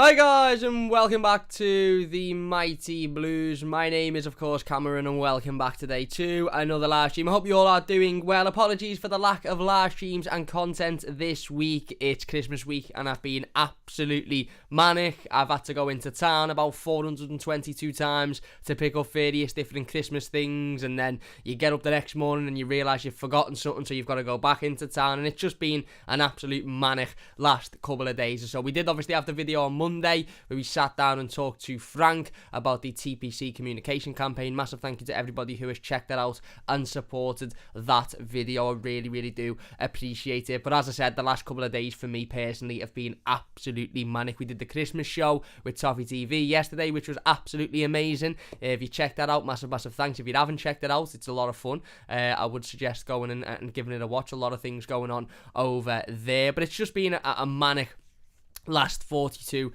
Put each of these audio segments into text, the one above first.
Hi guys, and welcome back to the Mighty Blues. My name is of course Cameron, and welcome back today to another live stream. I hope you all are doing well. Apologies for the lack of live streams and content this week. It's Christmas week and I've been absolutely manic. I've had to go into town about 422 times to pick up various different Christmas things, and then you get up the next morning and you realise you've forgotten something, so you've got to go back into town, and it's just been an absolute manic last couple of days or so. We did obviously have the video on Monday where we sat down and talked to Frank about the TPC communication campaign. Massive thank you to everybody who has checked that out and supported that video. I really do appreciate it. But as I said, the last couple of days for me personally have been absolutely manic. We did the Christmas show with Toffee TV yesterday, which was absolutely amazing. If you checked that out, massive thanks. If you haven't checked it out, it's a lot of fun. I would suggest going and giving it a watch. A lot of things going on over there, but it's just been a manic last 72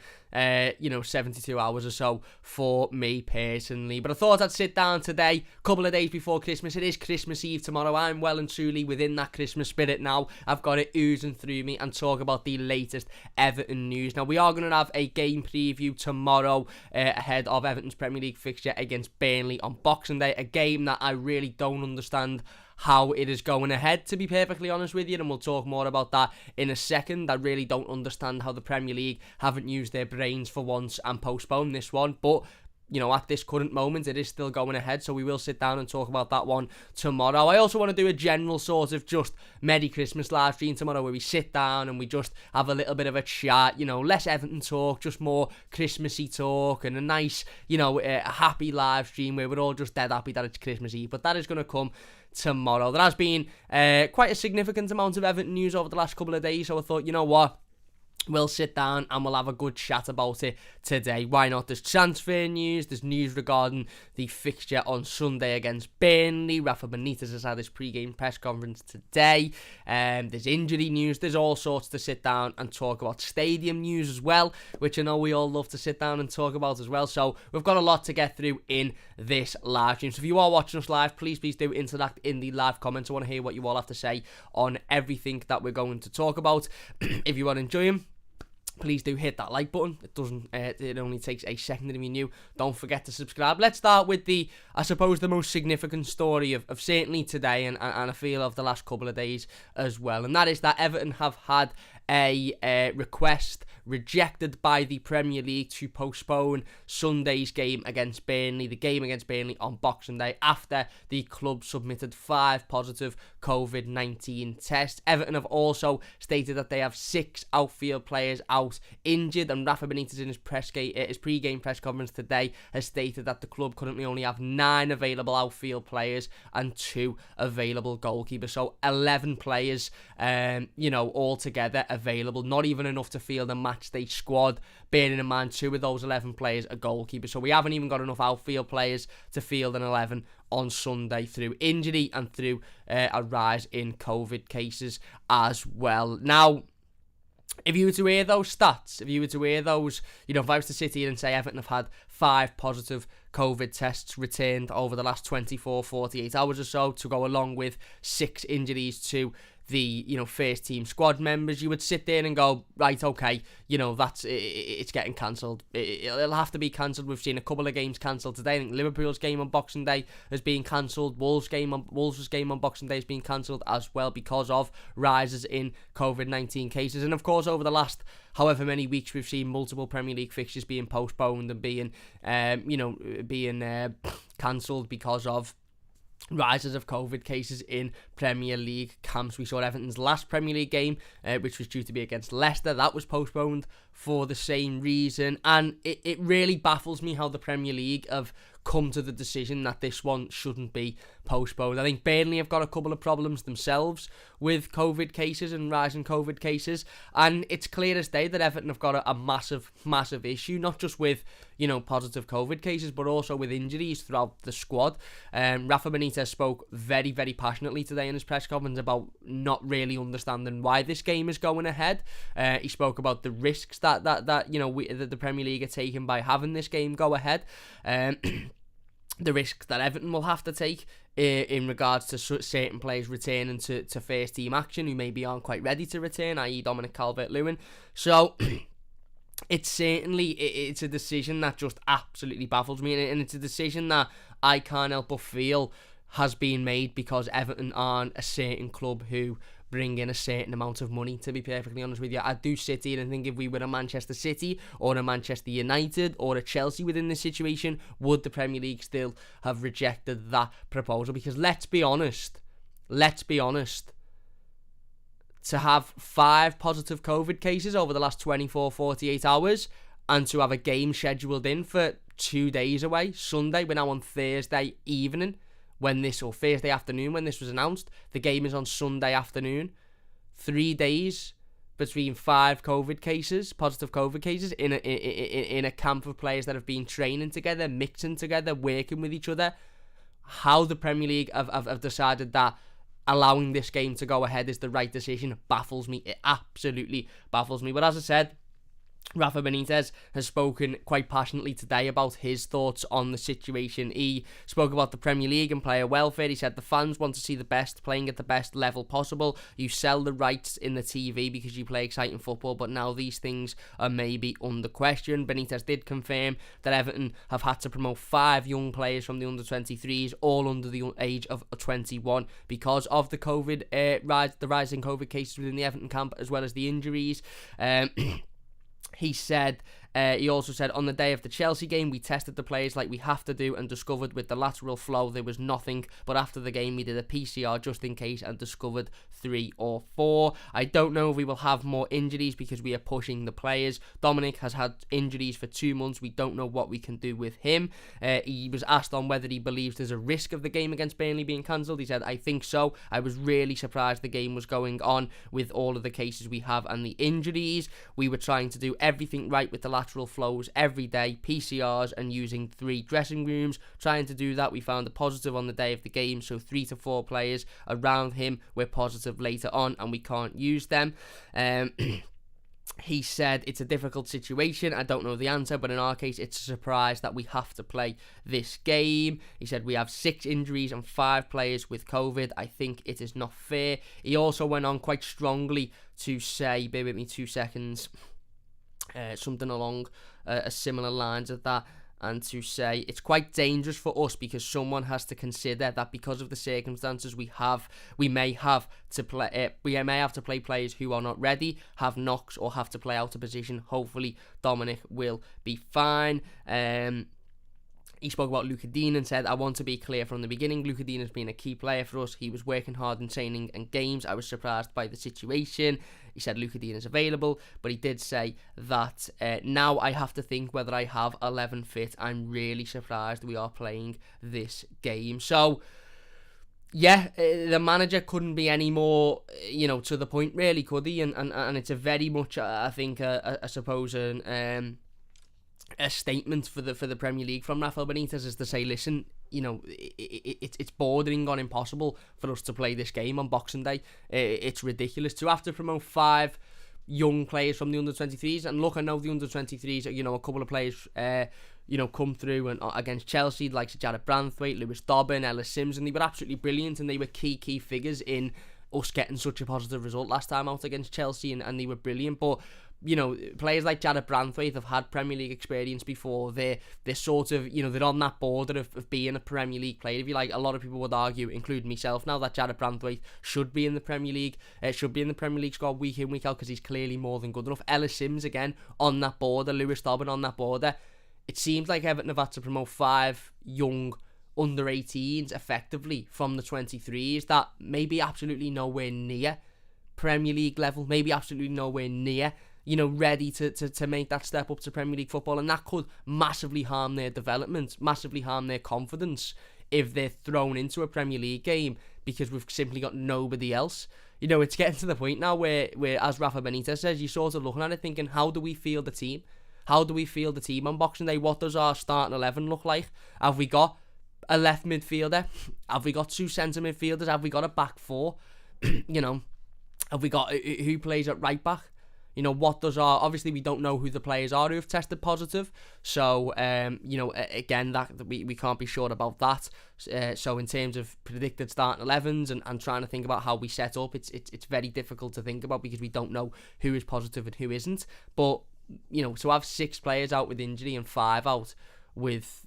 hours or so for me personally. But I thought I'd sit down today, couple of days before Christmas. It is Christmas Eve tomorrow. I'm well and truly within that Christmas spirit now. I've got it oozing through me, and talk about the latest Everton news. Now, we are going to have a game preview tomorrow ahead of Everton's Premier League fixture against Burnley on Boxing Day, a game that I really don't understand how it is going ahead, to be perfectly honest with you, and we'll talk more about that in a second. I really don't understand how the Premier League haven't used their brains for once and postponed this one, but you know, at this current moment, it is still going ahead, so we will sit down and talk about that one tomorrow. I also want to do a general sort of just Merry Christmas live stream tomorrow, where we sit down and we just have a little bit of a chat, you know, less Everton talk, just more Christmassy talk, and a nice, you know, a happy live stream where we're all just dead happy that it's Christmas Eve. But that is going to come tomorrow. There has been quite a significant amount of Everton news over the last couple of days, so I thought, you know what, we'll sit down and we'll have a good chat about it today. Why not? There's transfer news, there's news regarding the fixture on Sunday against Burnley. Rafa Benitez has had his pre-game press conference today. There's injury news, there's all sorts to sit down and talk about. Stadium news as well, which I know we all love to sit down and talk about as well. So we've got a lot to get through in this live stream. So if you are watching us live, please do interact in the live comments. I want to hear what you all have to say on everything that we're going to talk about. If you are enjoying, please do hit that like button. It only takes a second if you're new. Don't forget to subscribe. Let's start with I suppose the most significant story of certainly today and I feel of the last couple of days as well. And that is that Everton have had a request rejected by the Premier League to postpone Sunday's game against Burnley, the game against Burnley on Boxing Day, after the club submitted 5 positive COVID-19 tests. Everton have also stated that they have 6 outfield players out injured, and Rafa Benitez in his pre-game press conference today has stated that the club currently only have 9 available outfield players and 2 available goalkeepers. So 11 players, altogether available. Not even enough to field a match stage squad, bearing in mind 2 of those 11 players are goalkeepers. So we haven't even got enough outfield players to field an 11 on Sunday through injury and through a rise in COVID cases as well. Now, if you were to hear those stats, if I was to sit here and say Everton have had 5 positive COVID tests returned over the last 24, 48 hours or so, to go along with 6 injuries to the first team squad members, you would sit there and go, right, okay, it's getting cancelled. It'll have to be cancelled. We've seen a couple of games cancelled today. I think Liverpool's game on Boxing Day has been cancelled. Wolves' game on Boxing Day has been cancelled as well because of rises in COVID-19 cases. And of course, over the last however many weeks, we've seen multiple Premier League fixtures being postponed and being cancelled because of rises of COVID cases in Premier League camps. We saw Everton's last Premier League game, which was due to be against Leicester. That was postponed for the same reason, and it really baffles me how the Premier League have come to the decision that this one shouldn't be postponed. I think Burnley have got a couple of problems themselves with COVID cases and rising COVID cases, and it's clear as day that Everton have got a massive issue, not just with positive COVID cases, but also with injuries throughout the squad. Rafa Benitez spoke very passionately today in his press conference about not really understanding why this game is going ahead. He spoke about the risks that the Premier League are taking by having this game go ahead. The risks that Everton will have to take in regards to certain players returning to first team action who maybe aren't quite ready to return, i.e. Dominic Calvert-Lewin. So it's a decision that just absolutely baffles me, and it's a decision that I can't help but feel has been made because Everton aren't a certain club who bring in a certain amount of money, to be perfectly honest with you. I do sit here and think if we were a Manchester City or a Manchester United or a Chelsea within this situation, would the Premier League still have rejected that proposal? Because let's be honest, to have 5 positive COVID cases over the last 48 hours and to have a game scheduled in for 2 days away, Sunday, we're now on Thursday evening, or Thursday afternoon when this was announced. The game is on Sunday afternoon. 3 days between 5 positive COVID cases in a camp of players that have been training together, mixing together, working with each other. How the Premier League have decided that allowing this game to go ahead is the right decision baffles me. It absolutely baffles me. But as I said, Rafa Benitez has spoken quite passionately today about his thoughts on the situation. He spoke about the Premier League and player welfare. He said the fans want to see the best playing at the best level possible. You sell the rights in the TV because you play exciting football, but now these things are maybe under question. Benitez did confirm that Everton have had to promote 5 young players from the under-23s, all under the age of 21, because of the the rising COVID cases within the Everton camp, as well as the injuries. He also said, on the day of the Chelsea game, we tested the players like we have to do and discovered with the lateral flow there was nothing, but after the game we did a PCR just in case and discovered 3 or 4. I don't know if we will have more injuries because we are pushing the players. Dominic has had injuries for 2 months. We don't know what we can do with him. He was asked on whether he believes there's a risk of the game against Burnley being cancelled. He said, I think so. I was really surprised the game was going on with all of the cases we have and the injuries. We were trying to do everything right with the lateral flows every day, PCRs, and using 3 dressing rooms. Trying to do that, we found a positive on the day of the game, so 3 to 4 players around him were positive later on, and we can't use them. He said, it's a difficult situation. I don't know the answer, but in our case, it's a surprise that we have to play this game. He said, we have 6 injuries and 5 players with COVID. I think it is not fair. He also went on quite strongly to say, bear with me 2 seconds, something along a similar lines of that, and to say it's quite dangerous for us because someone has to consider that because of the circumstances we may have to play players who are not ready, have knocks, or have to play out of position. Hopefully Dominic will be fine. He spoke about Luca Dean and said, I want to be clear from the beginning, Luca Dean has been a key player for us. He was working hard in training and games. I was surprised by the situation. He said Luca Dean is available, but he did say that now I have to think whether I have 11 fit. I'm really surprised we are playing this game. So, yeah, the manager couldn't be any more, to the point, really, could he? And it's a very much, I think, I suppose, a statement for the Premier League from Rafael Benitez is to say, listen, it's bordering on impossible for us to play this game on Boxing Day. It's ridiculous to have to promote 5 young players from the under-23s. And look, I know the under-23s, a couple of players, come through and against Chelsea, like Jared Branthwaite, Lewis Dobbin, Ellis Sims, and they were absolutely brilliant, and they were key figures in us getting such a positive result last time out against Chelsea, and they were brilliant. But players like Jared Branthwaite have had Premier League experience before. They're sort of, they're on that border of being a Premier League player, if you like. A lot of people would argue, including myself now, that Jared Branthwaite should be in the Premier League, squad week in, week out, because he's clearly more than good enough. Ellis Sims, again, on that border. Lewis Dobbin on that border. It seems like Everton have had to promote 5 young under-18s effectively from the 23s that may be absolutely nowhere near Premier League level, maybe absolutely nowhere near ready to make that step up to Premier League football, and that could massively harm their development, massively harm their confidence if they're thrown into a Premier League game because we've simply got nobody else. It's getting to the point now where as Rafa Benitez says, you're sort of looking at it thinking, how do we feel the team? How do we feel the team on Boxing Day? What does our starting 11 look like? Have we got a left midfielder? Have we got 2 centre midfielders? Have we got a back 4? Have we got who plays at right back? What does obviously we don't know who the players are who have tested positive, so again, that we can't be sure about that. So in terms of predicted starting 11s and trying to think about how we set up, it's very difficult to think about because we don't know who is positive and who isn't. But to have 6 players out with injury and 5 out with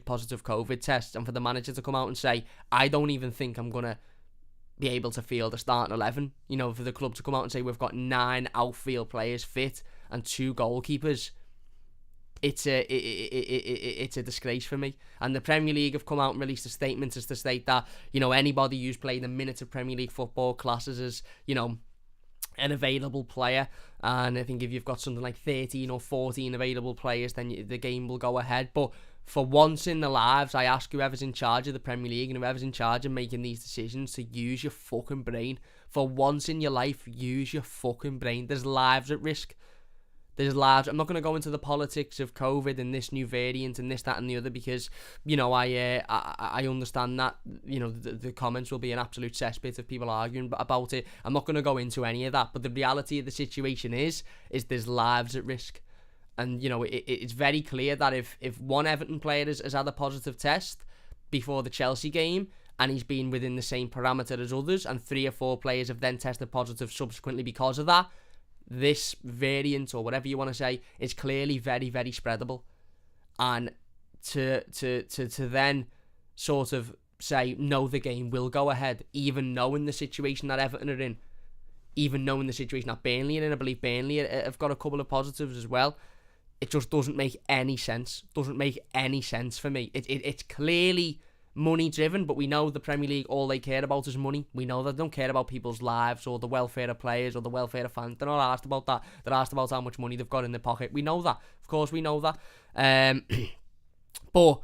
positive COVID tests, and for the manager to come out and say, I don't even think I'm gonna be able to field a starting 11. For the club to come out and say we've got 9 outfield players fit and 2 goalkeepers. It's a disgrace for me. And the Premier League have come out and released a statement as to state that, anybody who's played a minute of Premier League football classes as, an available player. And I think if you've got something like 13 or 14 available players, then the game will go ahead. But for once in their lives, I ask whoever's in charge of the Premier League and whoever's in charge of making these decisions to use your fucking brain. For once in your life, use your fucking brain. There's lives at risk. There's lives. I'm not going to go into the politics of COVID and this new variant and this, that, and the other because, I understand that, the comments will be an absolute cesspit of people arguing about it. I'm not going to go into any of that. But the reality of the situation is there's lives at risk. And, it's very clear that if one Everton player has had a positive test before the Chelsea game and he's been within the same parameter as others and 3 or 4 players have then tested positive subsequently because of that, this variant, or whatever you want to say, is clearly very, very spreadable. And to then sort of say, no, the game will go ahead, even knowing the situation that Everton are in, even knowing the situation that Burnley are in, I believe Burnley have got a couple of positives as well, it just doesn't make any sense. Doesn't make any sense for me. It's clearly money driven, but we know the Premier League, all they care about is money. We know that they don't care about people's lives or the welfare of players or the welfare of fans. They're not asked about that. They're asked about how much money they've got in their pocket. We know that. Of course we know that. But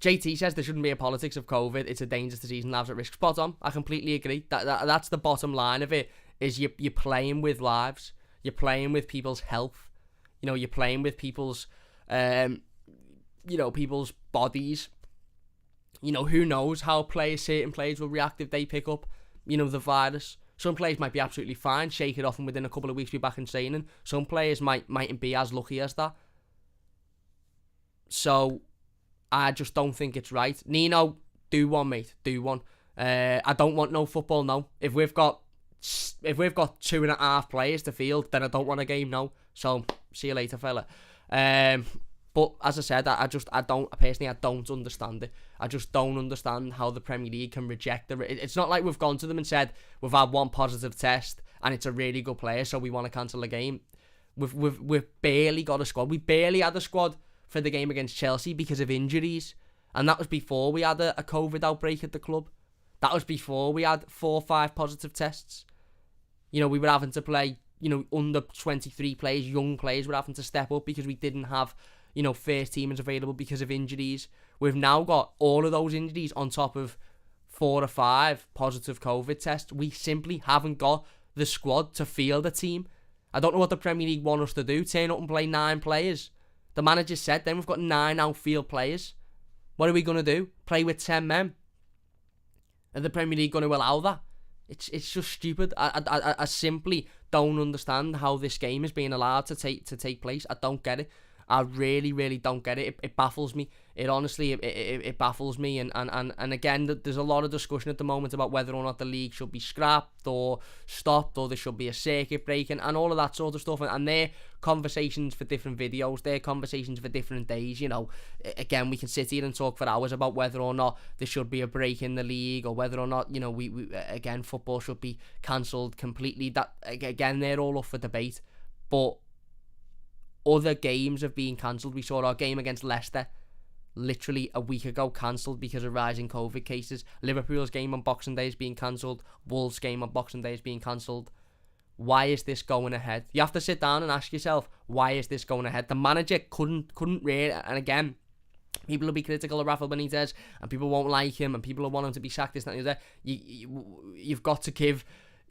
JT says there shouldn't be a politics of COVID. It's a dangerous disease and lives at risk. Spot on. I completely agree. That's the bottom line of it, is you're playing with lives. You're playing with people's health. You're playing with people's people's bodies. Who knows how certain players will react if they pick up, the virus. Some players might be absolutely fine, shake it off, and within a couple of weeks be back in training. Some players mightn't be as lucky as that. So, I just don't think it's right. Nino, do one, mate. Do one. I don't want no football, no. If we've got 2.5 players to field, then I don't want a game, no. So, see you later, fella. But as I said, I don't understand it. I just don't understand how the Premier League can reject it. It's not like we've gone to them and said, we've had one positive test and it's a really good player, so we want to cancel the game. We've barely got a squad. We barely had a squad for the game against Chelsea because of injuries. And that was before we had a COVID outbreak at the club. That was before we had 4 or 5 positive tests. We were having to play, under 23 players, young players were having to step up because we didn't have, first teamers available because of injuries. We've now got all of those injuries on top of 4 or 5 positive COVID tests. We simply haven't got the squad to field a team. I don't know what the Premier League want us to do, turn up and play 9 players. The manager said then we've got 9 outfield players. What are we going to do? Play with 10 men? Are the Premier League going to allow that? It's just stupid. I simply don't understand how this game is being allowed to take place. I don't get it. I really, really don't get it. It baffles me. It honestly, it baffles me. And again, there's a lot of discussion at the moment about whether or not the league should be scrapped or stopped, or there should be a circuit break and all of that sort of stuff. And they're conversations for different videos. They're conversations for different days. Again, we can sit here and talk for hours about whether or not there should be a break in the league, or whether or not, we again, football should be cancelled completely. That, again, they're all up for debate. But other games have been cancelled. We saw our game against Leicester literally a week ago cancelled because of rising COVID cases. Liverpool's game on Boxing Day is being cancelled. Wolves' game on Boxing Day is being cancelled. Why is this going ahead? You have to sit down and ask yourself, why is this going ahead? The manager couldn't really, and again, people will be critical of Rafa Benitez, and people won't like him, and people will want him to be sacked, this, that, and the other. You've got to give...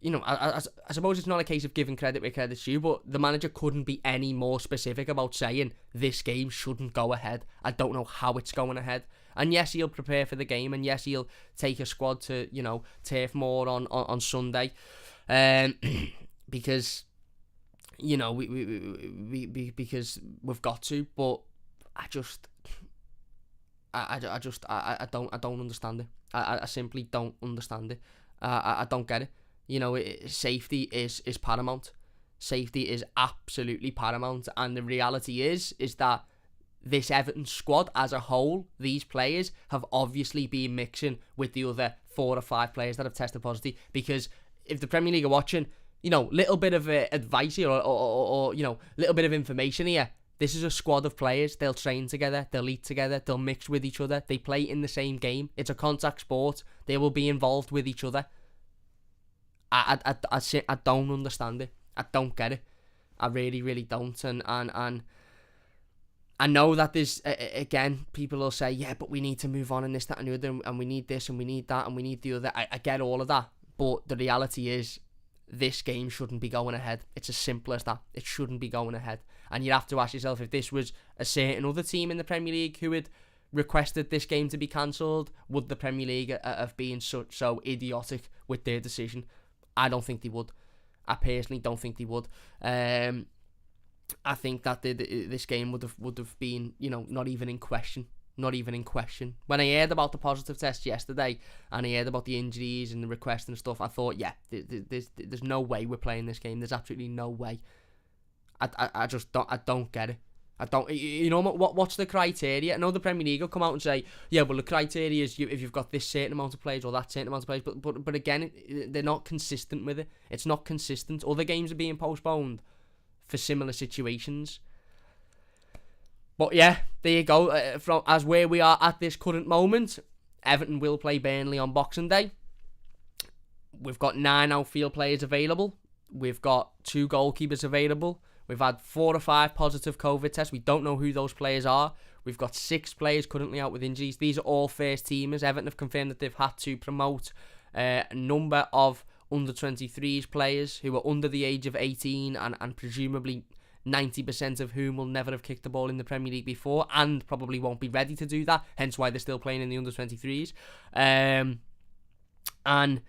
I suppose it's not a case of giving credit where credit's due, but the manager couldn't be any more specific about saying this game shouldn't go ahead. I don't know how it's going ahead. And yes, he'll prepare for the game, and yes, he'll take a squad to, Turf Moor on Sunday, because, because we've got to. But I don't understand it. I simply don't understand it. I don't get it. Safety is paramount. Safety is absolutely paramount, and the reality is that this Everton squad as a whole, these players have obviously been mixing with the other 4 or 5 players that have tested positive. Because if the Premier League are watching, little bit of advice here or little bit of information here. This is a squad of players. They'll train together. They'll eat together. They'll mix with each other. They play in the same game. It's a contact sport. They will be involved with each other. I don't understand it. I don't get it. I really, really don't. And I know that there's, again, people will say, yeah, but we need to move on and this, that and the other, and we need this and we need that and we need the other. I get all of that. But the reality is, this game shouldn't be going ahead. It's as simple as that. It shouldn't be going ahead. And you have to ask yourself, if this was a certain other team in the Premier League who had requested this game to be cancelled, would the Premier League have been so idiotic with their decision? I don't think they would. I personally don't think they would. I think that this game would have been, not even in question. Not even in question. When I heard about the positive test yesterday and I heard about the injuries and the request and stuff, I thought, yeah, there's no way we're playing this game. There's absolutely no way. I just don't get it. I don't. What's the criteria? I know the Premier League will come out and say, yeah, well, the criteria is if you've got this certain amount of players or that certain amount of players, but again, they're not consistent with it. It's not consistent. Other games are being postponed for similar situations. But yeah, there you go. From as where we are at this current moment, Everton will play Burnley on Boxing Day. We've got 9 outfield players available. We've got 2 goalkeepers available. We've had 4 or 5 positive COVID tests. We don't know who those players are. We've got 6 players currently out with injuries. These are all first teamers. Everton have confirmed that they've had to promote a number of under-23s players who are under the age of 18 and presumably 90% of whom will never have kicked the ball in the Premier League before and probably won't be ready to do that, hence why they're still playing in the under-23s. And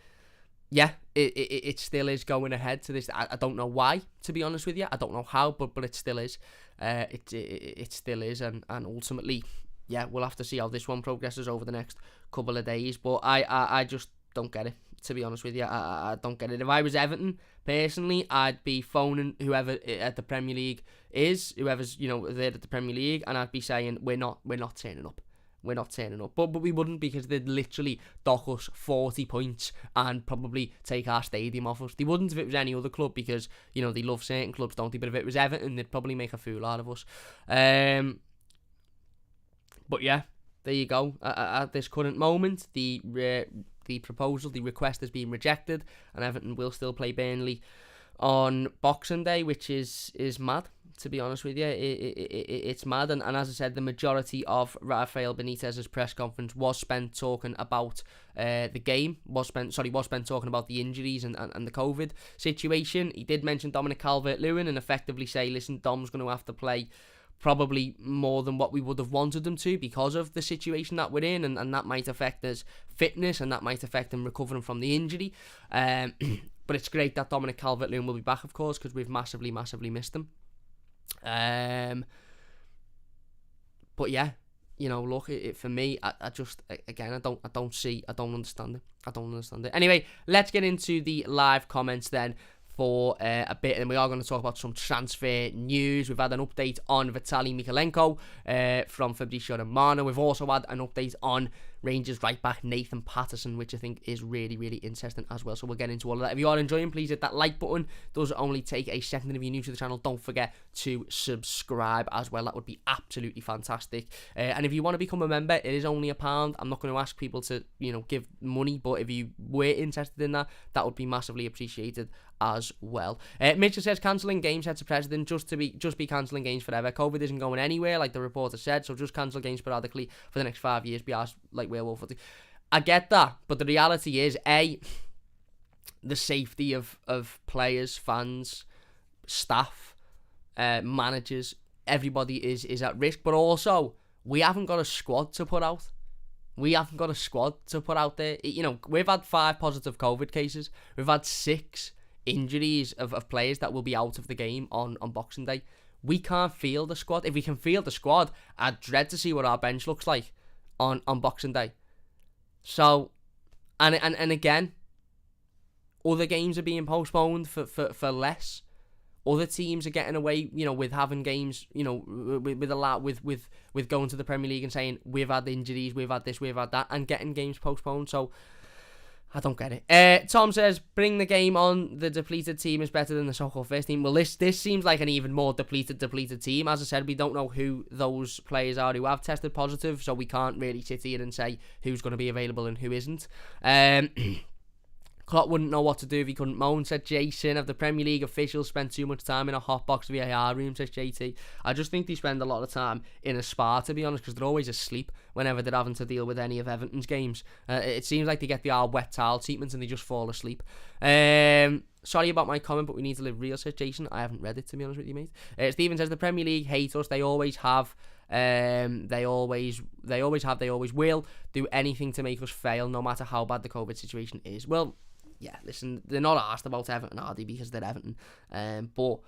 yeah, it still is going ahead to this. I don't know why, to be honest with you. I don't know how, but it still is. It still is, and ultimately, yeah, we'll have to see how this one progresses over the next couple of days. But I just don't get it, to be honest with you. I don't get it. If I was Everton, personally, I'd be phoning whoever at the Premier League is, whoever's there at the Premier League, and I'd be saying we're not turning up. We're not turning up. But we wouldn't, because they'd literally dock us 40 points and probably take our stadium off us. They wouldn't if it was any other club, because they love certain clubs, don't they? But if it was Everton, they'd probably make a fool out of us. But yeah, there you go. At this current moment, the proposal, the request has been rejected, and Everton will still play Burnley on Boxing Day, which is mad, to be honest with you. It's mad, and as I said, the majority of Rafael Benitez's press conference was spent talking about the game, was spent talking about the injuries and the COVID situation. He did mention Dominic Calvert-Lewin and effectively say, listen, Dom's going to have to play probably more than what we would have wanted him to because of the situation that we're in, and that might affect his fitness, and that might affect him recovering from the injury. But it's great that Dominic Calvert-Lewin will be back, of course, because we've massively missed him. But yeah, look, for me, I just, again, I don't understand it. Anyway, let's get into the live comments then for a bit, and we are going to talk about some transfer news. We've had an update on Vitaly Mikalenko from Fabrizio Romano. We've also had an update on Rangers right back Nathan Patterson, which I think is really, really interesting as well. So we'll get into all of that. If you are enjoying, please hit that like button. It does only take a second. And if you're new to the channel, don't forget to subscribe as well. That would be absolutely fantastic. And if you want to become a member, it is only £1. I'm not going to ask people to, give money, but if you were interested in that, that would be massively appreciated as well. Mitchell says, cancelling games, heads of president, just be cancelling games forever. COVID isn't going anywhere, like the reporter said, so just cancel games sporadically for the next 5 years. Be asked like werewolf. I get that, but the reality is, the safety of players, fans, staff, managers, everybody is at risk. But also, we haven't got a squad to put out. There. We've had 5 positive COVID cases. We've had 6 injuries of players that will be out of the game on Boxing Day. We can't field the squad. If we can field the squad, I'd dread to see what our bench looks like on Boxing Day. So, and again, other games are being postponed for less. other teams are getting away, with having games, with a lot, with going to the Premier League and saying we've had injuries, we've had this, we've had that, and getting games postponed. So I don't get it. Tom says, bring the game on. The depleted team is better than the so-called first team. Well, this seems like an even more depleted team. As I said, we don't know who those players are who have tested positive, so we can't really sit here and say who's going to be available and who isn't. Klopp wouldn't know what to do if he couldn't moan, said Jason. Have the Premier League officials spent too much time in a hotbox VAR room, says JT. I just think they spend a lot of time in a spa, to be honest, because they're always asleep whenever they're having to deal with any of Everton's games. It seems like they get the wet towel treatment and they just fall asleep. Sorry about my comment, but we need to live real, says Jason. I haven't read it, to be honest with you, mate. Stephen says the Premier League hate us. They always have. They always will do anything to make us fail, no matter how bad the COVID situation is. Well, yeah, listen, they're not asked about Everton, are they? Because they're Everton. But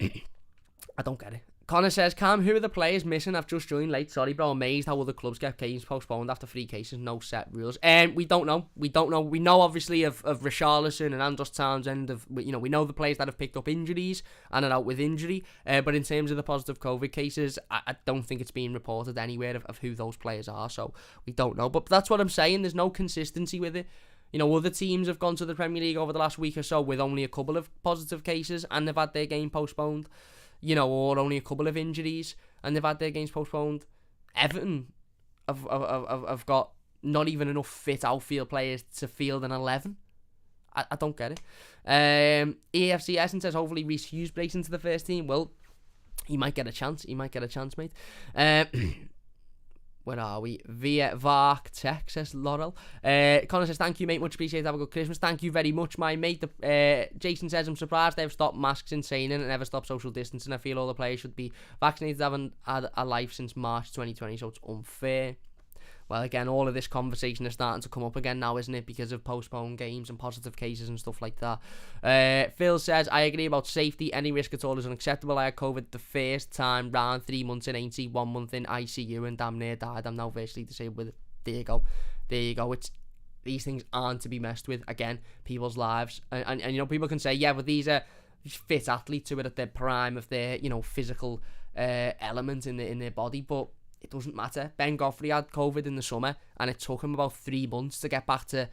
I don't get it. Connor says, Cam, who are the players missing? I've just joined late. Sorry, bro. Amazed how other clubs get games postponed after 3 cases. No set rules. We don't know. We know, obviously, of Richarlison and Andros Townsend. We know the players that have picked up injuries and are out with injury. But in terms of the positive COVID cases, I don't think it's being reported anywhere of who those players are. So we don't know. But that's what I'm saying. There's no consistency with it. Other teams have gone to the Premier League over the last week or so with only a couple of positive cases and they've had their game postponed, or only a couple of injuries and they've had their games postponed. Everton have got not even enough fit outfield players to field an 11. I don't get it. EFC Essence says, hopefully Reece Hughes breaks into the first team. Well, he might get a chance. Mate. Where are we? Via Vark Tech, says Laurel. Connor says, thank you, mate. Much appreciated. Have a good Christmas. Thank you very much, my mate. Jason says, I'm surprised they've stopped masks in training and never stopped social distancing. I feel all the players should be vaccinated, haven't had a life since March 2020, so it's unfair. Well, again, all of this conversation is starting to come up again now, isn't it? Because of postponed games and positive cases and stuff like that. Phil says, I agree about safety. Any risk at all is unacceptable. I had COVID the first time round, 3 months in 80, 1 month in ICU, and damn near died. I'm now virtually disabled with it. There you go. These things aren't to be messed with. Again, people's lives. And people can say, yeah, but these are fit athletes who are at their prime of their, physical element in their body, but it doesn't matter. Ben Godfrey had COVID in the summer and it took him about 3 months to get back to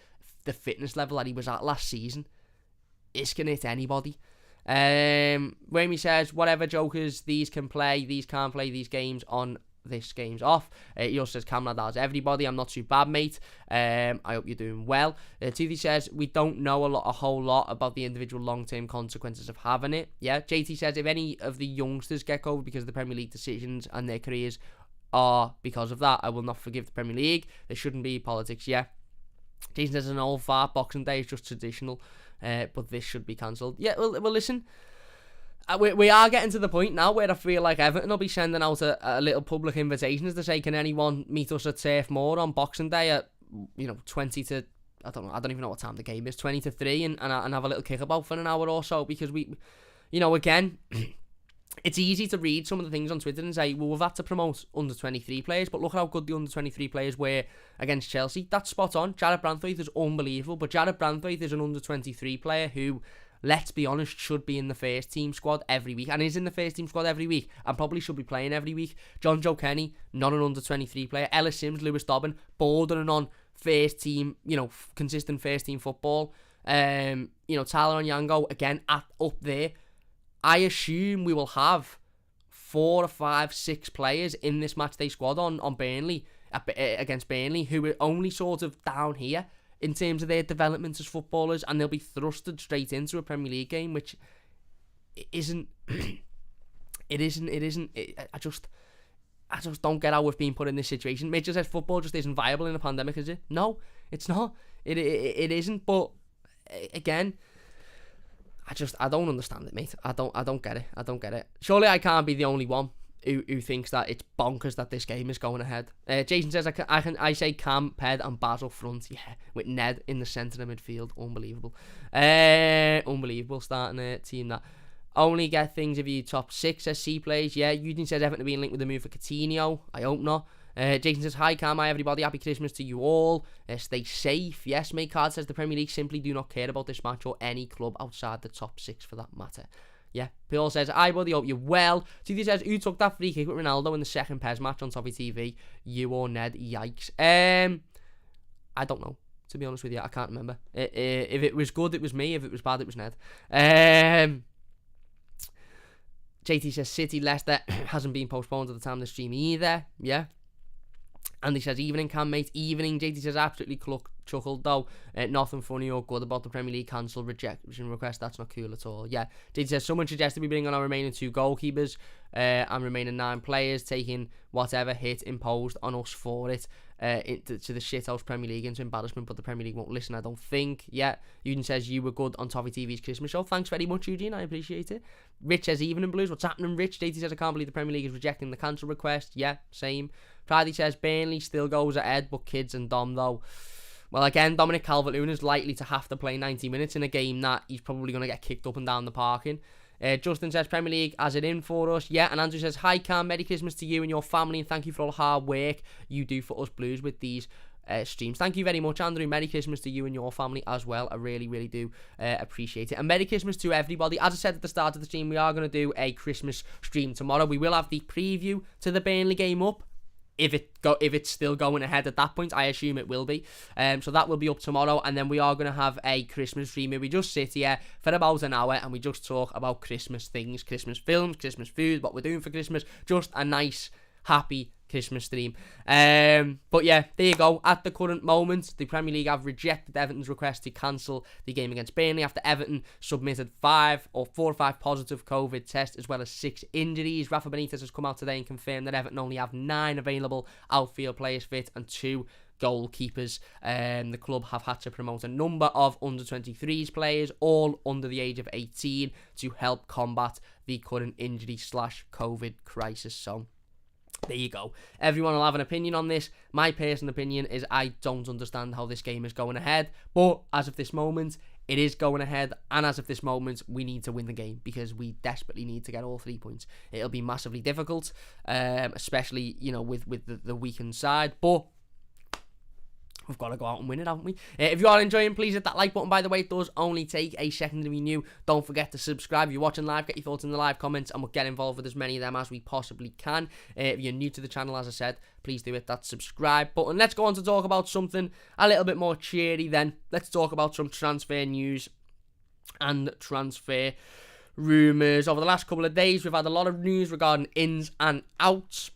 the fitness level that he was at last season. It's going to hit anybody. Ramey says, whatever jokers, these can play, these can't play these games on, this game's off. He also says, Cam Nadal's everybody. I'm not too bad, mate. I hope you're doing well. Toothy says, we don't know a whole lot about the individual long-term consequences of having it. Yeah. JT says, if any of the youngsters get COVID because of the Premier League decisions and their careers are because of that, I will not forgive the Premier League. There shouldn't be politics. Yeah. Jason says, an old fart, Boxing Day is just traditional, but this should be cancelled. Yeah, well listen, we are getting to the point now where I feel like Everton will be sending out a little public invitations to say, can anyone meet us at Turf Moor on Boxing Day at 20 to, I don't even know what time the game is, 20 to 3 and have a little kickabout for an hour or so, because we again, it's easy to read some of the things on Twitter and say, well, we've had to promote under-23 players, but look how good the under-23 players were against Chelsea. That's spot on. Jared Branthwaite is unbelievable, but Jared Branthwaite is an under-23 player who, let's be honest, should be in the first team squad every week, and is in the first team squad every week, and probably should be playing every week. John Joe Kenny, not an under-23 player. Ellis Sims, Lewis Dobbin, bordering on first team, consistent first team football. Tyler Onyango, again, up there. I assume we will have 4 or 5, 6 players in this matchday squad on Burnley, against Burnley, who are only sort of down here in terms of their development as footballers, and they'll be thrusted straight into a Premier League game, which isn't. I just don't get how we've been put in this situation. Mitchell says football just isn't viable in a pandemic, is it? No, it's not. It isn't. But again, I don't understand it, mate. I don't get it. Surely I can't be the only one who thinks that it's bonkers that this game is going ahead. Jason says, I say Cam, Ped and Baz up front, yeah, with Ned in the centre of midfield. Unbelievable. Unbelievable starting a team that only get things if you top 6 as C plays. Yeah, Eugene says Everton being linked with the move for Coutinho. I hope not. Jason says, hi Cam, hi everybody, happy Christmas to you all, stay safe. Yes, mate. Card says the Premier League simply do not care about this match or any club outside the top 6 for that matter. Yeah. Paul says, "Hi buddy, hope you're well." TD says, "Who took that free kick with Ronaldo in the second PES match on Toffee TV? You or Ned? Yikes." I don't know. To be honest with you, I can't remember. If it was good, it was me. If it was bad, it was Ned. JT says, "City Leicester hasn't been postponed at the time of the stream either." Yeah. Andy says, "Evening, Cam, mate. Evening." JT says, "Absolutely chuckled, though. Nothing funny or good about the Premier League cancel rejection request. That's not cool at all." Yeah. JT says, "Someone suggested we bring on our remaining 2 goalkeepers and remaining 9 players, taking whatever hit imposed on us for it to the shithouse Premier League into embarrassment, but the Premier League won't listen, I don't think." Yeah. Eugene says, "You were good on Toffee TV's Christmas show." Thanks very much, Eugene. I appreciate it. Rich says, "Evening, Blues. What's happening, Rich?" JT says, "I can't believe the Premier League is rejecting the cancel request." Yeah, same. Pridey says, "Burnley still goes ahead, but kids and Dom, though." Well, again, Dominic Calvert-Lewin is likely to have to play 90 minutes in a game that he's probably going to get kicked up and down the parking. Justin says, "Premier League has it in for us." Yeah, and Andrew says, "Hi, Cam. Merry Christmas to you and your family, and thank you for all the hard work you do for us Blues with these streams." Thank you very much, Andrew. Merry Christmas to you and your family as well. I really, really do appreciate it. And Merry Christmas to everybody. As I said at the start of the stream, we are going to do a Christmas stream tomorrow. We will have the preview to the Burnley game up. If it's still going ahead at that point, I assume it will be. So that will be up tomorrow, and then we are going to have a Christmas stream where we just sit here for about an hour and we just talk about Christmas things, Christmas films, Christmas food, what we're doing for Christmas. Just a nice, happy Christmas stream. But yeah, there you go. At the current moment, the Premier League have rejected Everton's request to cancel the game against Burnley after Everton submitted 4 or 5 positive COVID tests as well as 6 injuries. Rafa Benitez has come out today and confirmed that Everton only have 9 available outfield players fit and 2 goalkeepers. The club have had to promote a number of under-23s players, all under the age of 18, to help combat the current injury/COVID crisis. So there you go. Everyone will have an opinion on this. My personal opinion is I don't understand how this game is going ahead. But as of this moment, it is going ahead. And as of this moment, we need to win the game because we desperately need to get all 3 points. It'll be massively difficult, especially, with the weakened side. But we've got to go out and win it, haven't we? If you are enjoying, please hit that like button. By the way, it does only take a second to be new. Don't forget to subscribe. If you're watching live, get your thoughts in the live comments, and we'll get involved with as many of them as we possibly can. If you're new to the channel, as I said, please do hit that subscribe button. Let's go on to talk about something a little bit more cheery then. Let's talk about some transfer news and transfer rumours. Over the last couple of days, we've had a lot of news regarding ins and outs.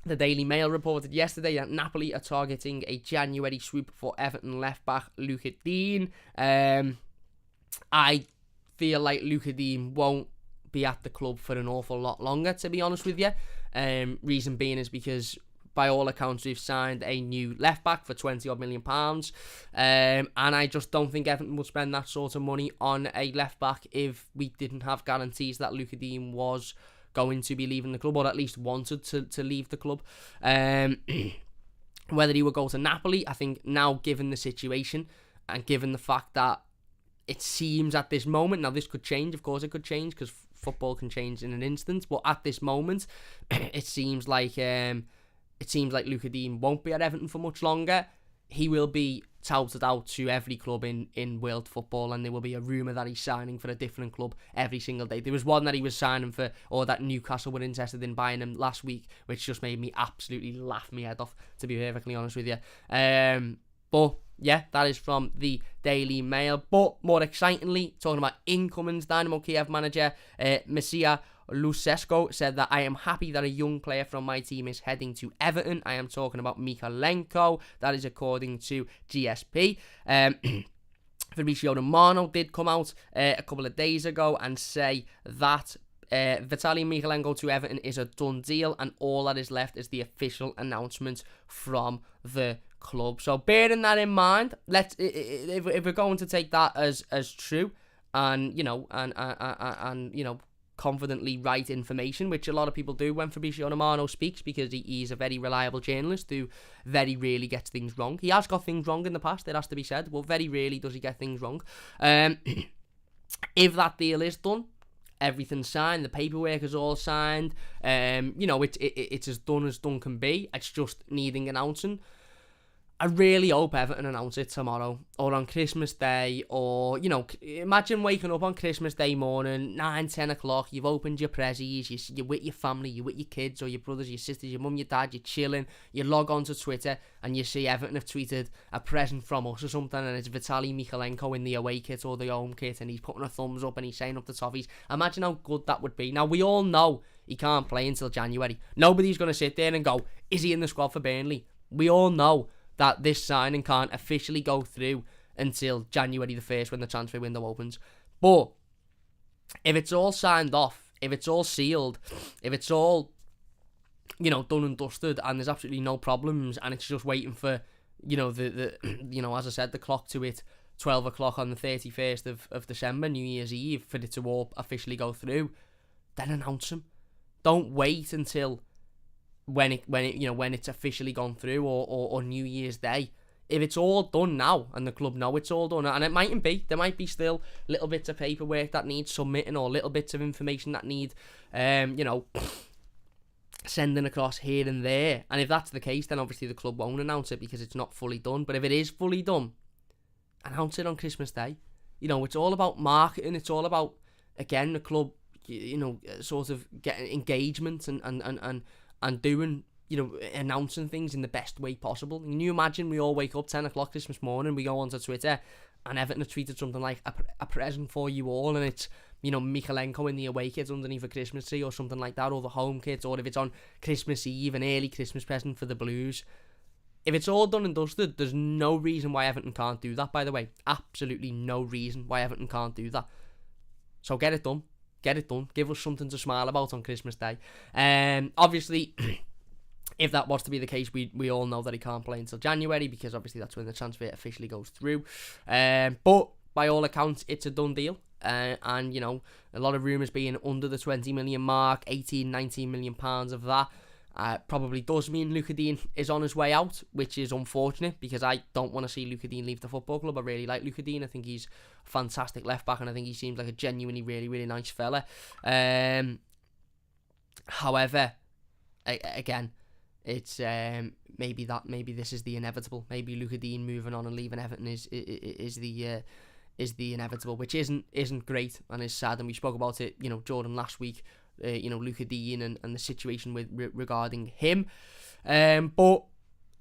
The Daily Mail reported yesterday that Napoli are targeting a January swoop for Everton left-back Luca Dean. I feel like Luca Dean won't be at the club for an awful lot longer, to be honest with you. Reason being is because, by all accounts, we've signed a new left-back for £20 million. And I just don't think Everton would spend that sort of money on a left-back if we didn't have guarantees that Luca Dean was going to be leaving the club, or at least wanted to leave the club. Whether he would go to Napoli, I think now, given the situation and given the fact that it seems at this moment, now this could change, of course it could change because football can change in an instant, but at this moment it seems like Luca Dean won't be at Everton for much longer. He will be touted out to every club in world football, and there will be a rumour that he's signing for a different club every single day. There was one that he was signing for, or that Newcastle were interested in buying him last week, which just made me absolutely laugh my head off, to be perfectly honest with you. But yeah, that is from the Daily Mail. But more excitingly, talking about incomings, Dynamo Kiev manager Messiah Lucescu said that, "I am happy that a young player from my team is heading to Everton." I am talking about Mikalenko. That is according to GSP. Fabrizio Romano did come out a couple of days ago and say that Vitaly Mikalenko to Everton is a done deal, and all that is left is the official announcement from the club. So bearing that in mind, if we're going to take that as true, and confidently write information, which a lot of people do when Fabrizio Romano speaks, because he's a very reliable journalist who very rarely gets things wrong. He has got things wrong in the past, it has to be said, but very rarely does he get things wrong. If that deal is done, everything's signed, the paperwork is all signed, it's as done can be. It's just needing announcing. I really hope Everton announce it tomorrow or on Christmas Day, or, imagine waking up on Christmas Day morning, 9, 10 o'clock, you've opened your prezzies, you're with your family, you're with your kids or your brothers, your sisters, your mum, your dad, you're chilling, you log on to Twitter and you see Everton have tweeted a present from us or something, and it's Vitaly Mykolenko in the away kit or the home kit, and he's putting a thumbs up and he's saying up the Toffees. Imagine how good that would be. Now, we all know he can't play until January. Nobody's going to sit there and go, is he in the squad for Burnley? We all know that this signing can't officially go through until January the 1st when the transfer window opens. But if it's all signed off, if it's all sealed, if it's all, done and dusted, and there's absolutely no problems, and it's just waiting for, as I said, the clock to hit 12 o'clock on the 31st of December, New Year's Eve, for it to all officially go through, then announce him. Don't wait until when it's officially gone through, or New Year's Day. If it's all done now and the club know it's all done, and it mightn't be, there might be still little bits of paperwork that needs submitting, or little bits of information that need sending across here and there, and if that's the case, then obviously the club won't announce it because it's not fully done. But if it is fully done, announce it on Christmas Day. It's all about marketing, it's all about, again, the club sort of getting engagement and doing, announcing things in the best way possible. Can you imagine we all wake up 10 o'clock Christmas morning, we go onto Twitter, and Everton have tweeted something like a present for you all, and it's, Mykolenko in the away kit underneath a Christmas tree or something like that, or the home kit, or if it's on Christmas Eve, an early Christmas present for the Blues. If it's all done and dusted, there's no reason why Everton can't do that, by the way. Absolutely no reason why Everton can't do that. So get it done. Get it done. Give us something to smile about on Christmas Day. Obviously, if that was to be the case, we all know that he can't play until January, because obviously that's when the transfer officially goes through. But by all accounts, it's a done deal. And, a lot of rumours being under the 20 million mark, 18, 19 million pounds of that. Probably does mean Luca Dean is on his way out, which is unfortunate, because I don't want to see Luca Dean leave the football club. I really like Luca Dean. I think he's a fantastic left back, and I think he seems like a genuinely really, really nice fella. However, again, it's maybe this is the inevitable. Maybe Luca Dean moving on and leaving Everton is the inevitable, which isn't great and is sad. And we spoke about it, Jordan, last week. Luca Dean and the situation regarding him. But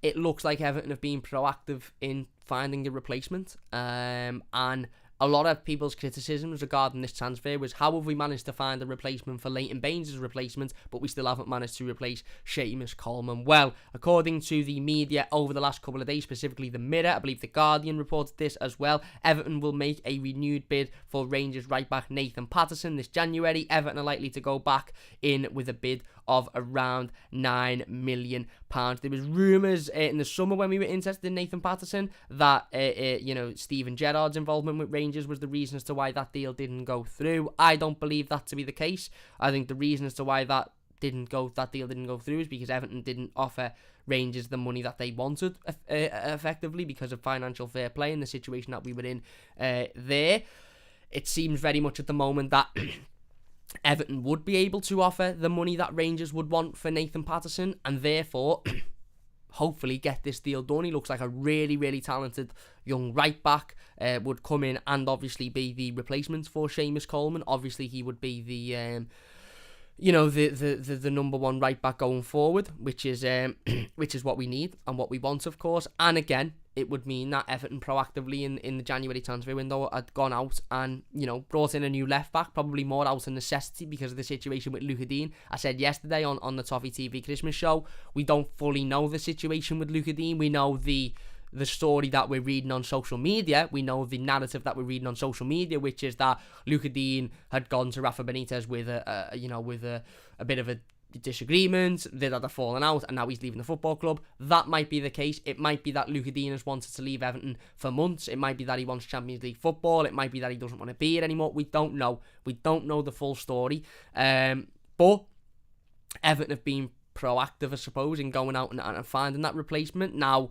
it looks like Everton have been proactive in finding a replacement. And a lot of people's criticisms regarding this transfer was, how have we managed to find a replacement for Leighton Baines' replacement, but we still haven't managed to replace Seamus Coleman? Well, according to the media over the last couple of days, specifically the Mirror, I believe the Guardian reported this as well, Everton will make a renewed bid for Rangers right-back Nathan Patterson this January. Everton are likely to go back in with a bid of around £9 million. There was rumours in the summer, when we were interested in Nathan Patterson, that Steven Gerrard's involvement with Rangers was the reason as to why that deal didn't go through. I don't believe that to be the case. I think the reason as to why that deal didn't go through is because Everton didn't offer Rangers the money that they wanted, effectively, because of financial fair play and the situation that we were in there. It seems very much at the moment that Everton would be able to offer the money that Rangers would want for Nathan Patterson, and therefore hopefully get this deal done. He looks like a really, really talented young right back. Would come in and obviously be the replacement for Seamus Coleman. Obviously he would be the the number one right back going forward, which is what we need and what we want, of course. And again, it would mean that Everton proactively in the January transfer window had gone out and, brought in a new left back, probably more out of necessity because of the situation with Luca Dean. I said yesterday on the Toffee TV Christmas show, we don't fully know the situation with Luca Dean. We know the story that we're reading on social media. We know the narrative that we're reading on social media, which is that Luca Dean had gone to Rafa Benitez with a bit of a disagreement. They'd had a falling out, and now he's leaving the football club. That might be the case. It might be that Luca Dean has wanted to leave Everton for months. It might be that he wants Champions League football. It might be that he doesn't want to be here anymore. We don't know. We don't know the full story. But Everton have been proactive, I suppose, in going out and finding that replacement. Now,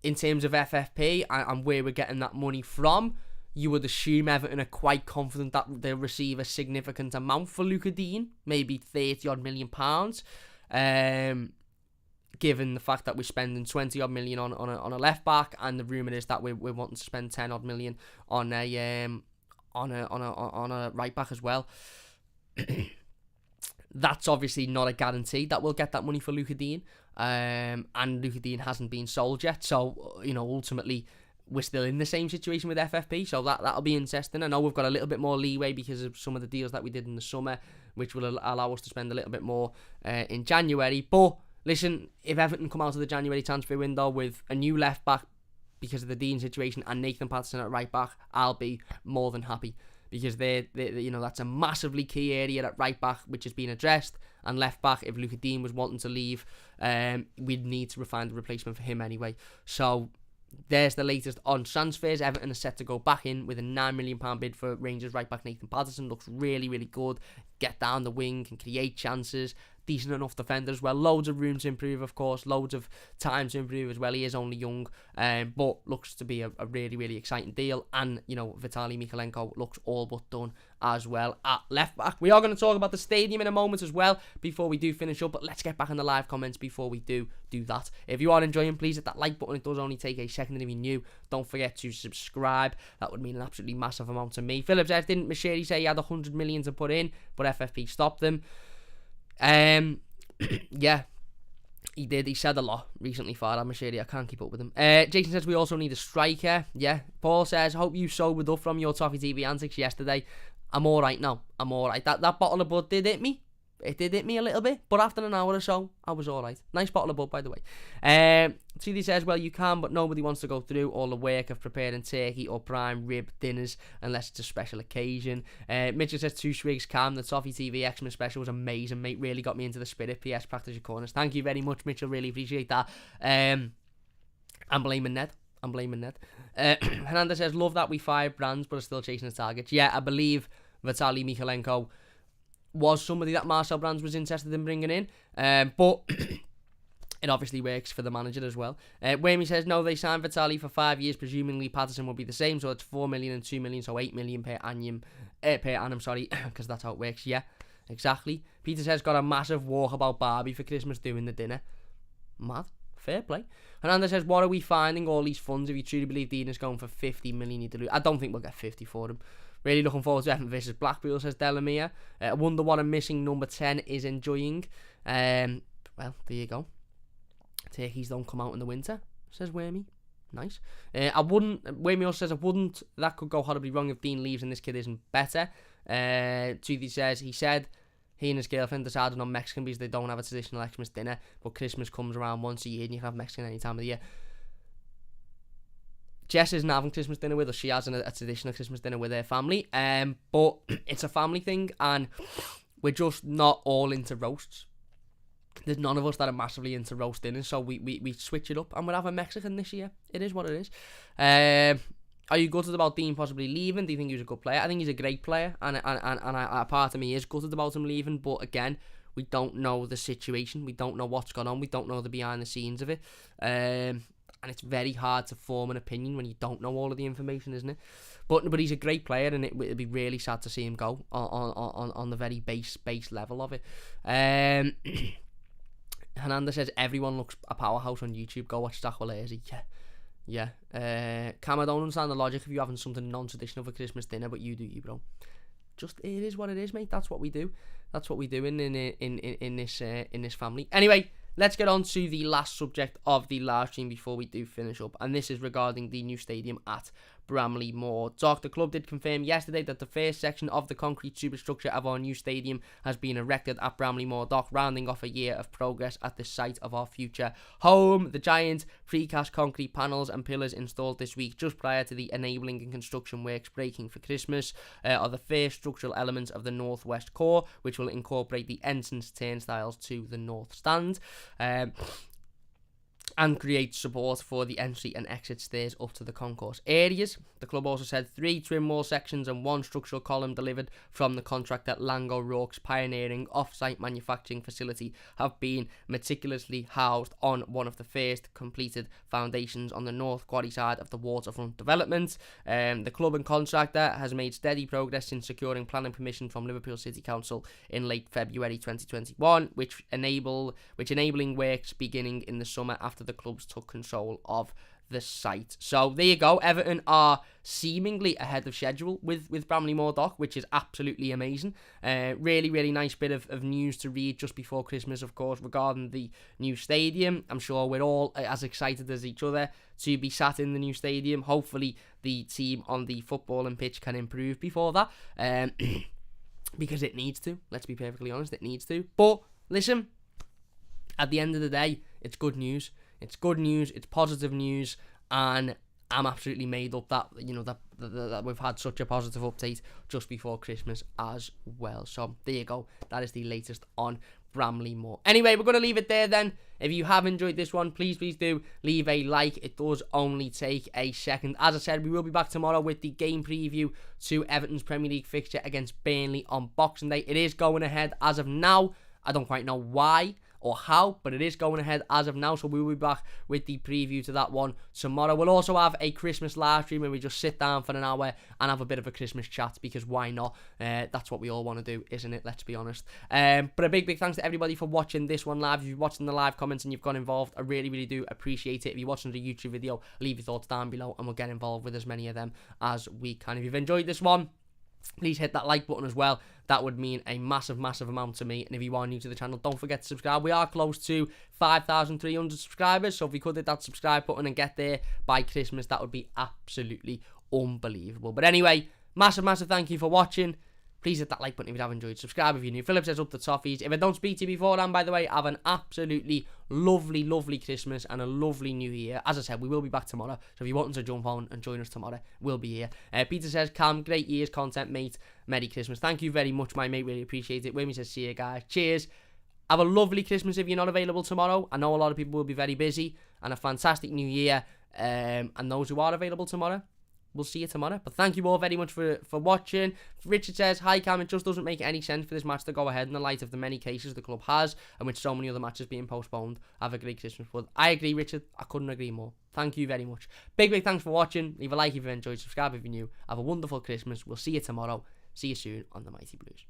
in terms of FFP and where we're getting that money from, you would assume Everton are quite confident that they'll receive a significant amount for Luca Dean, maybe £30 odd million. given the fact that we're spending 20 odd million on a left back, and the rumour is that we're wanting to spend 10 odd million on a right back as well. That's obviously not a guarantee that we'll get that money for Luca Dean, and Luca Dean hasn't been sold yet, so ultimately we're still in the same situation with FFP, so that'll be interesting. I know we've got a little bit more leeway because of some of the deals that we did in the summer, which will allow us to spend a little bit more in January. But listen, if Everton come out of the January transfer window with a new left back because of the Dean situation and Nathan Patterson at right back, I'll be more than happy, because they that's a massively key area at right back which has been addressed, and left back, if Luca Dean was wanting to leave, we'd need to find a replacement for him anyway. So there's the latest on transfers. Everton are set to go back in with a £9 million bid for Rangers right back Nathan Patterson. Looks really, really good. Get down the wing, can create chances. Decent enough defender as well. Loads of room to improve, of course. Loads of time to improve as well. He is only young, but looks to be a really, really exciting deal. And, Vitaly Mykolenko looks all but done as well at left back. We are going to talk about the stadium in a moment as well before we do finish up, but let's get back in the live comments before we do that. If you are enjoying, please hit that like button. It does only take a second, and if you're new, don't forget to subscribe. That would mean an absolutely massive amount to me. Philip says, didn't Mashiri say he had 100 million to put in, but FFP stopped them? Yeah, he did. He said a lot recently for that Mashiri. I can't keep up with him. Jason says we also need a striker. Yeah. Paul says, hope you sobered up from your Toffee TV antics yesterday. I'm alright now. I'm alright. That bottle of blood did hit me. It did hit me a little bit, but after an hour or so, I was alright. Nice bottle of blood, by the way. TD says, well, you can, but nobody wants to go through all the work of preparing turkey or prime rib dinners unless it's a special occasion. Mitchell says, 2 swigs can. The Toffee TV Xmas special was amazing, mate. Really got me into the spirit. PS, practice your corners. Thank you very much, Mitchell. Really appreciate that. I'm blaming Ned. Hernandez says, love that we fired Brands, but are still chasing the targets. Yeah, I believe Vitaly Mykolenko was somebody that Marcel Brands was interested in bringing in, but it obviously works for the manager as well. Whammy says, no, they signed Vitaly for 5 years, presumably Patterson will be the same, so it's 4 million and 2 million, so 8 million per annum, because that's how it works. Yeah, exactly. Peter says, got a massive walkabout Barbie for Christmas doing the dinner. Mad. Fair play. Hernandez says, what are we finding all these funds if you truly believe Dean is going for 50 million? I don't think we'll get 50 for him. Really looking forward to Everton versus Blackpool, says Delamere. I wonder what a missing number 10 is enjoying. Well, there you go. Turkeys don't come out in the winter, says Whammy. Nice. Whammy also says, that could go horribly wrong if Dean leaves and this kid isn't better. Toothy says, he and his girlfriend decided on Mexican because they don't have a traditional Xmas dinner, but Christmas comes around once a year and you can have Mexican any time of the year. Jess isn't having Christmas dinner with us. She has a traditional Christmas dinner with her family. But it's a family thing, and we're just not all into roasts. There's none of us that are massively into roast dinners, so we switch it up, and we'll have a Mexican this year. It is what it is. Are you gutted about Dean possibly leaving? Do you think he was a good player? I think he's a great player, and a part of me is gutted about him leaving, but again, we don't know the situation. We don't know what's gone on. We don't know the behind the scenes of it. And it's very hard to form an opinion when you don't know all of the information, isn't it? But he's a great player, and it'd be really sad to see him go on the very base level of it. Hernandez says, everyone looks a powerhouse on YouTube. Go watch Stachwalese. Yeah. Cam, I don't understand the logic of you having something non-traditional for Christmas dinner, but you do, bro. Just, it is what it is, mate. That's what we do. That's what we do in this family. Anyway, let's get on to the last subject of the live stream before we do finish up, and this is regarding the new stadium at Bramley-Moore. The club did confirm yesterday that the first section of the concrete superstructure of our new stadium has been erected at Bramley-Moore Dock, rounding off a year of progress at the site of our future home. The giant precast concrete panels and pillars installed this week, just prior to the enabling and construction works breaking for Christmas, are the first structural elements of the northwest core, which will incorporate the entrance turnstiles to the north stand. and create support for the entry and exit stairs up to the concourse areas. The club also said 3 trim wall sections and 1 structural column delivered from the contractor Lango Rourke's pioneering off-site manufacturing facility have been meticulously housed on one of the first completed foundations on the North Quarry side of the waterfront development. The club and contractor has made steady progress in securing planning permission from Liverpool City Council in late February 2021, which enabling works beginning in the summer after the clubs took control of the site. So there you go. Everton are seemingly ahead of schedule with Bramley-Moore Dock, which is absolutely amazing. Really, really nice bit of news to read just before Christmas, of course, regarding the new stadium. I'm sure we're all as excited as each other to be sat in the new stadium. Hopefully the team on the footballing pitch can improve before that, because it needs to. Let's be perfectly honest, it needs to. But listen, at the end of the day, it's good news. It's good news. It's positive news, and I'm absolutely made up that that we've had such a positive update just before Christmas as well. So there you go. That is the latest on Bramley-Moore. Anyway, we're going to leave it there then. If you have enjoyed this one, please do leave a like. It does only take a second. As I said, we will be back tomorrow with the game preview to Everton's Premier League fixture against Burnley on Boxing Day. It is going ahead as of now. I don't quite know why or how, but it is going ahead as of now, so we will be back with the preview to that one tomorrow. We'll also have a Christmas live stream where we just sit down for an hour and have a bit of a Christmas chat, because why not? That's what we all want to do, isn't it? Let's be honest. But a big thanks to everybody for watching this one live. If you're watching the live comments and you've got involved, I really, really do appreciate it. If you're watching the YouTube video, leave your thoughts down below and we'll get involved with as many of them as we can. If you've enjoyed this one, please hit that like button as well. That would mean a massive, massive amount to me. And if you are new to the channel, don't forget to subscribe. We are close to 5,300 subscribers. So if we could hit that subscribe button and get there by Christmas, that would be absolutely unbelievable. But anyway, massive, massive thank you for watching. Please hit that like button if you have enjoyed. Subscribe if you're new. Philip says up the Toffees. If I don't speak to you beforehand, by the way, have an absolutely lovely, lovely Christmas and a lovely New Year. As I said, we will be back tomorrow. So if you want to jump on and join us tomorrow, we'll be here. Peter says, Cam, great year's content, mate. Merry Christmas. Thank you very much, my mate. Really appreciate it. Wimmy says, see you guys. Cheers. Have a lovely Christmas if you're not available tomorrow. I know a lot of people will be very busy. And a fantastic New Year. And those who are available tomorrow, we'll see you tomorrow. But thank you all very much for watching. Richard says, hi Cam, it just doesn't make any sense for this match to go ahead in the light of the many cases the club has and with so many other matches being postponed. Have a great Christmas. But I agree, Richard. I couldn't agree more. Thank you very much. Big thanks for watching. Leave a like if you enjoyed. Subscribe if you're new. Have a wonderful Christmas. We'll see you tomorrow. See you soon on The Mighty Blues.